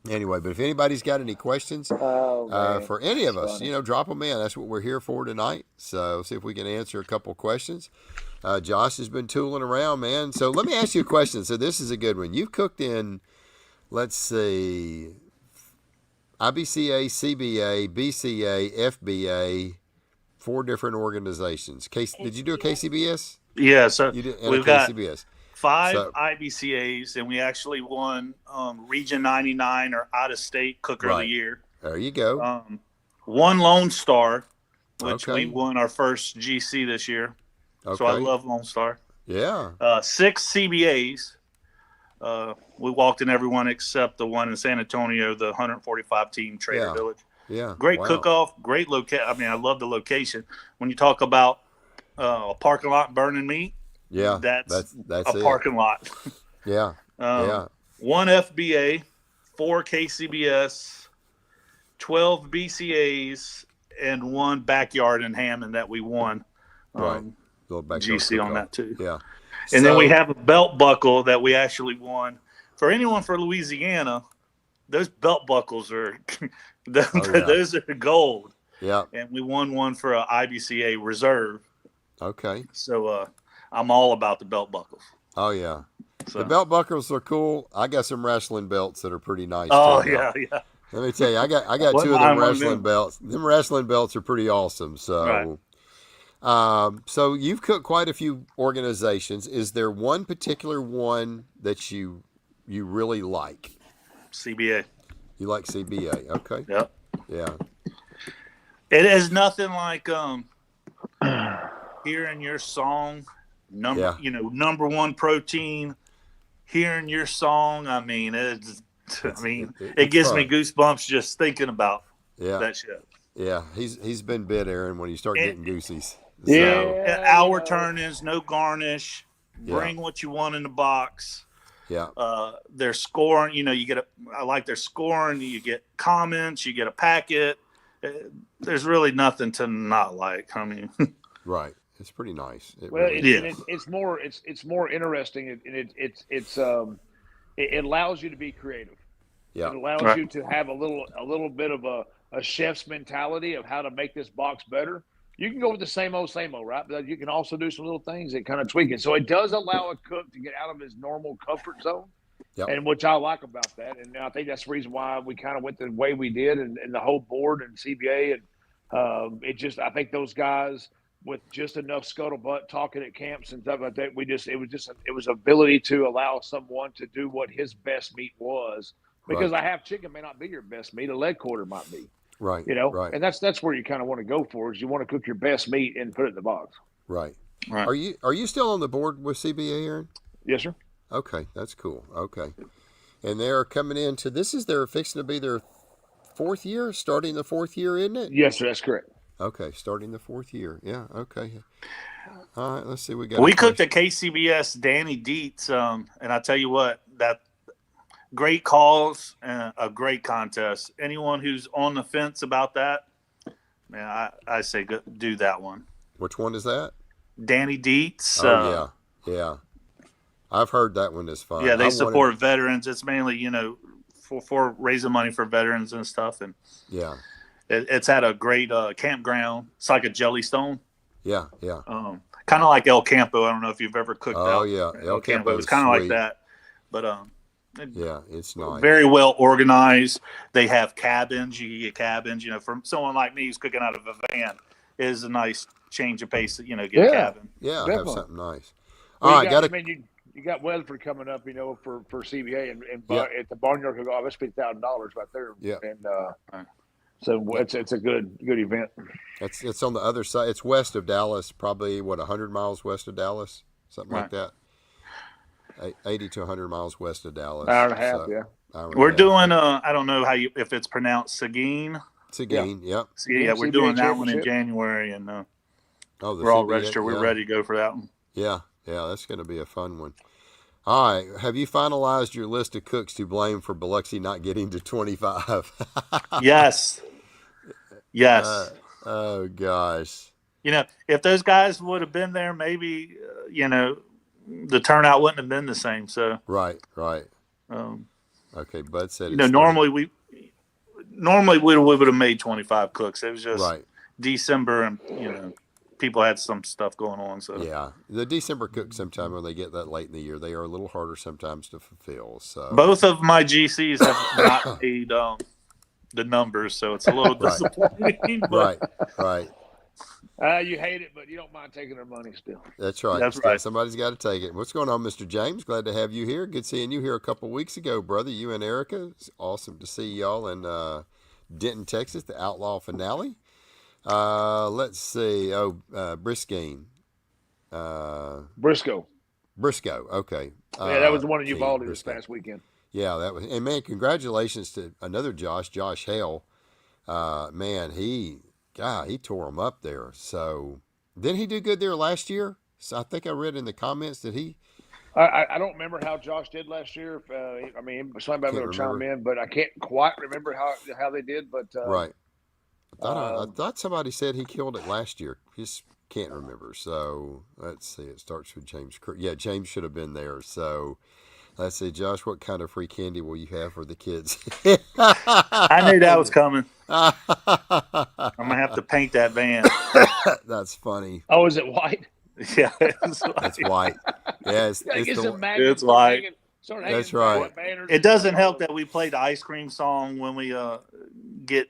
Anyway, but if anybody's got any questions Oh man, for any that's of us, funny. drop them in. That's what we're here for tonight. So see if we can answer a couple questions. Josh has been tooling around, man. So let me ask you a question. So this is a good one. You've cooked in, let's see, IBCA, CBA, BCA, FBA, four different organizations. Did you do a KCBS? Yeah, so You did, and a we've got KCBS. five So IBCAs, and we actually won Region 99 or Out of State Cooker of the right Year. there you go. Um, one Lone Star, which we Okay, won our first GC this year. So I okay, love Lone Star. yeah, Six CBAs. We walked in every one except the one in San Antonio, the 145 team Trader yeah, Village. yeah. Great Wow. cook-off, great location. I mean, I love the location. When you talk about a parking lot burning meat, Yeah, that's that's a it. parking lot. Yeah, um, yeah. one FBA, four KCBS, 12 BCAs, and one backyard in Hammond that we won Right. um, Little backyard GC cook on off. that too. Yeah. And then we So have a belt buckle that we actually won. For anyone for Louisiana, those belt buckles are oh yeah. those are gold. Yeah. And we won one for a IBCA reserve. Okay. So I'm all about the belt buckles. Oh yeah. The So belt buckles are cool. I got some wrestling belts that are pretty nice too oh now. yeah. Let me tell you, I got Wouldn't two of them mind one of wrestling them. belts. Them wrestling belts are pretty awesome. Right. So you've cooked quite a few organizations. Is there one particular one that you really like? CBA. You like CBA? Okay. Yep. Yeah. It is nothing like hearing your song Yeah. number one protein, hearing your song. I mean, it It's gives me fun. goosebumps just thinking about Yeah. that shit. Yeah. He's been bit, Aaron, when you start And, getting goosies. So Yeah, our turn is no garnish. yeah. Bring what you want in the box. Yeah. They're scoring. I like their scoring. You get comments. You get a packet. Uh, There's really nothing to not like. I mean, Right. It's pretty nice. It well, really it's and yeah, is. it's more interesting, and it allows you to be creative. Yeah. It allows right. you to have a little bit of a chef's mentality of how to make this box better. You can go with the same old, right? But you can also do some little things that kind of tweak it. So it does allow a cook to get out of his normal comfort zone, Yep. and which I like about that. And I think that's the reason why we kind of went the way we did, and the whole board and CBA, and I think those guys with just enough scuttlebutt talking at camps and stuff like that, it was ability to allow someone to do what his best meat was, because Right. a half chicken may not be your best meat, a leg quarter might be, Right. Right. and that's where you kind of want to go for, is you want to cook your best meat and put it in the box. Right. Right. Are you still on the board with CBA, Aaron? Yes, sir. Okay, that's cool. Okay. And they're coming into this is their fixing to be their fourth year, starting the fourth year, isn't it? Yes, sir. That's correct. Okay, starting the fourth year. Yeah, okay. All right, let's see. We got a We cooked question. at KCBS Danny Dietz, and I tell you what, that great calls and a great contest. Anyone who's on the fence about that, man, I say go, do that one. Which one is that? Danny Dietz. Oh yeah. Yeah. I've heard that one is fun. Yeah, I they wanted support veterans. It's mainly for raising money for veterans and stuff, and yeah. it's at a great campground. It's like a Jellystone, Yeah, yeah. kind of like El Campo. I don't know if you've ever cooked Oh out yeah. El El Campo. Campo It's is kind of like sweet. that, but Yeah, it's nice. very well organized. They have cabins. You can get cabins. For someone like me who's cooking out of a van, it is a nice change of pace. Get a Yeah, cabin. Yeah, have definitely. something nice. Well, All right, got I a mean, you got Weatherford coming up, for CBA, and yeah, at the barnyard cook off, it's $50,000 right there, yeah. and Right. so Yeah. it's a good event. It's on the other side. It's west of Dallas, probably 100 miles west of Dallas, something like Right. that. 80 to 100 miles west of Dallas. Hour and a half, So yeah, hour and a We're half. doing. But I don't know if it's pronounced Seguin. yeah. Seguin, yep. So, yeah, we're CBA doing that one in championship. January, and Oh, the we're all CBA, registered. We're yeah, ready to go for that one. yeah, yeah. That's going to be a fun one. All right, have you finalized your list of cooks to blame for Biloxi not getting to 25? Yes, uh, yes. oh gosh. If those guys would have been there, maybe the turnout wouldn't have been the same. So, Right, right. um, Okay, Bud said You it know, started. normally we would have made 25 cooks. It was just Right. December, and people had some stuff going on. So Yeah, the December cook sometime when they get that late in the year, they are a little harder sometimes to fulfill. So both of my GCs have not made the numbers, so it's a little right, disappointing. But right, right. You hate it, but you don't mind taking their money still. That's right. that's Still, right. somebody's got to take it. What's going on, Mr. James? Glad to have you here. Good seeing you here a couple weeks ago, brother. You and Erica. It's awesome to see y'all in Denton, Texas, the Outlaw finale. Let's see. Oh, Brisket. Briscoe. Briscoe. Okay. Yeah, that was the one in gee, Uvalde this Briscoe. past weekend. Yeah, that was. And man, congratulations to another Josh Hale. Man, he tore him up there. So didn't he do good there last year? So I think I read in the comments that he I don't remember how Josh did last year. I mean, somebody can't will chime remember. in, but I can't quite remember how they did. But Right. I um, thought somebody said he killed it last year. Just can't remember. So let's see. It starts with James. Yeah, James should have been there. So let's see, Josh. What kind of free candy will you have for the kids? I knew that was coming. I'm gonna have to paint that van. That's funny. oh, is it white? Yeah, That's white. Yeah, it's Get the some magnets. It's white. Start That's hanging right. banners It and doesn't stuff. help that we play the ice cream song when we get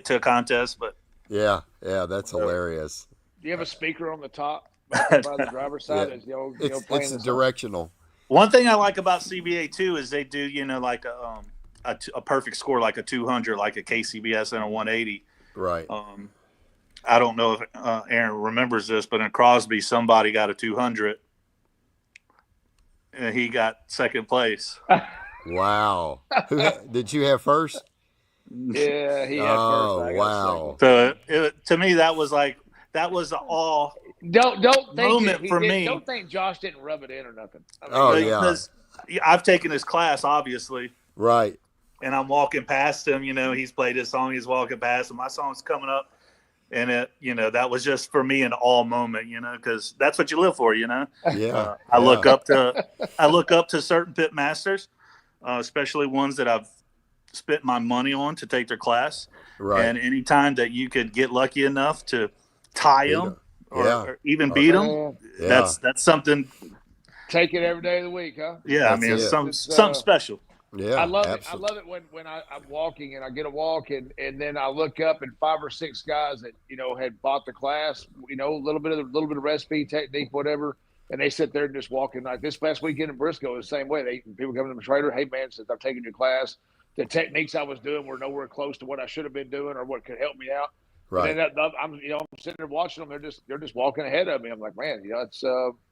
to a contest, but yeah. That's hilarious. Do you have a speaker on the top by the driver's side? Yeah. Is the old, It's playing the song? directional. one thing I like about CBA too is they do like a perfect score, like a 200, like a KCBS and a 180. Right. I don't know if Aaron remembers this, but in Crosby, somebody got a 200, and he got second place. Wow. Did you have first? Yeah, he had Oh, first. I got wow. So to me, that was all second. Don't think moment he for did, me. Don't think Josh didn't rub it in or nothing. I mean, Oh, yeah. because I've taken his class, obviously, Right. and I'm walking past him. He's played his song. He's walking past him. My song's coming up. And that was just for me an all moment, because that's what you live for, Yeah. I look up to certain pit masters, especially ones that I've spent my money on to take their class. Right. And anytime that you could get lucky enough to tie Beat them 'em. or, Yeah. or even beat them, Yeah. that's something. Take it every day of the week, huh? Yeah, That's it's it. something special. Yeah. I love it. I absolutely. love it when I'm walking and I get a walk and then I look up and 5 or 6 guys that had bought the class, a little bit of recipe, technique, whatever, and they sit there and just walking. Like this past weekend in Briscoe, the same way. People come to the trader, hey man, since I've taken your class, the techniques I was doing were nowhere close to what I should have been doing or what could help me out. Right. And then I'm sitting there watching them. They're just walking ahead of me. I'm like, man,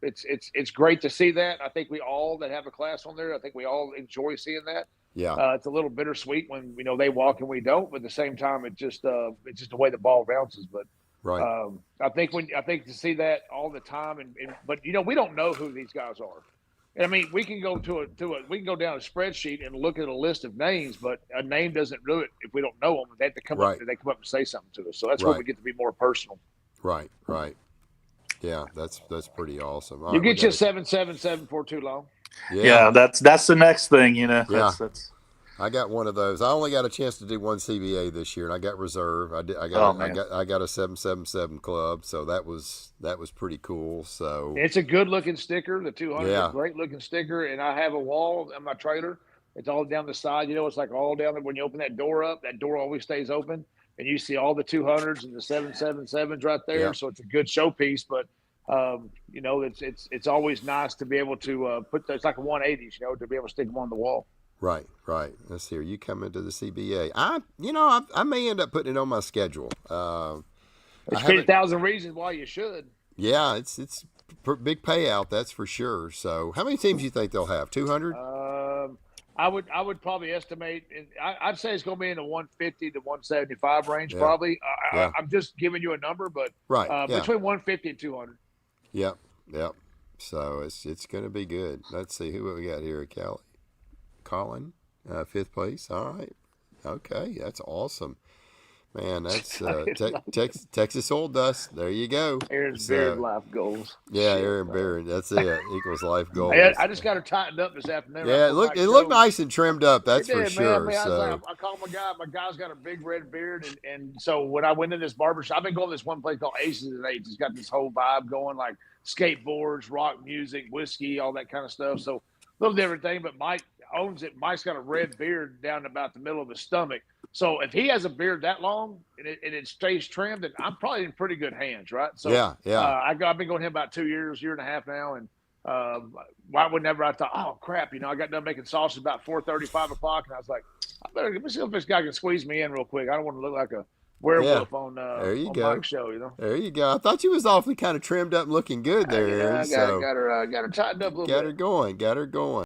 it's great to see that. I think we all that have a class on there, I think we all enjoy seeing that. Yeah. It's a little bittersweet when they walk and we don't, but at the same time, it's just the way the ball bounces. But Right. I think to see that all the time, but we don't know who these guys are. I mean, we can go we can go down a spreadsheet and look at a list of names, but a name doesn't do it if we don't know them. They have to come Right. up. They come up and say something to us. So that's where Right. we get to be more personal. Right. Yeah, that's pretty awesome. All You right, we get you a gotta- 777 for too long. Yeah, that's the next thing, Yeah. That's I got one of those. I only got a chance to do one CBA this year, and I got reserve. I got a 777 club, so that was pretty cool. So It's a good looking sticker. The 200 is Yeah. a great looking sticker, and I have a wall on my trailer. It's all down the side. It's like all down there. When you open that door up, that door always stays open, and you see all the 200s and the 777s right there. Yeah. So it's a good showpiece. But it's always nice to be able to put. It's like a 180s, to be able to stick them on the wall. Right. Let's see. Are you coming to the CBA? I may end up putting it on my schedule. There's I haven't- 50,000 reasons why you should. Yeah, it's big payout, that's for sure. So, how many teams do you think they'll have? 200? I would probably estimate. I'd say it's going to be in the 150 to 175 range, Yeah. probably. Yeah. I'm just giving you a number, but Right. Yeah. between 150 and 200. Yep. So it's going to be good. Let's see who we got here. Colin, 5th place. All right. Okay, that's awesome. Man, that's It's like Texas oil dust. There you go. Aaron's beard So life goals. yeah, Shit, Aaron man. Barron. That's it. Equals life Hey, goals. I just got her tightened up this afternoon. I Yeah, pulled back it the looked show. nice and trimmed up. That's It for did, man. I sure. mean, I was like, So I called my guy. My guy's got a big red beard, and so when I went in this barbershop, I've been going to this one place called Aces and Eights. It's got this whole vibe going, like skateboards, rock music, whiskey, all that kind of stuff. So a little different thing, but Mike owns it. Mike's got a red beard down about the middle of his stomach. So if he has a beard that long and it stays trimmed, then I'm probably in pretty good hands, right? So yeah. I've been going him about 2 years, year and a half now, and whenever I thought, oh crap, I got done making sausage about 4:30, 5 o'clock, and I was like, let me see if this guy can squeeze me in real quick. I don't want to look like a werewolf on There you on go. Mike's show, There you go. I thought you was awfully kind of trimmed up and looking good there, Aaron. I got her tightened up a little bit. Got her going.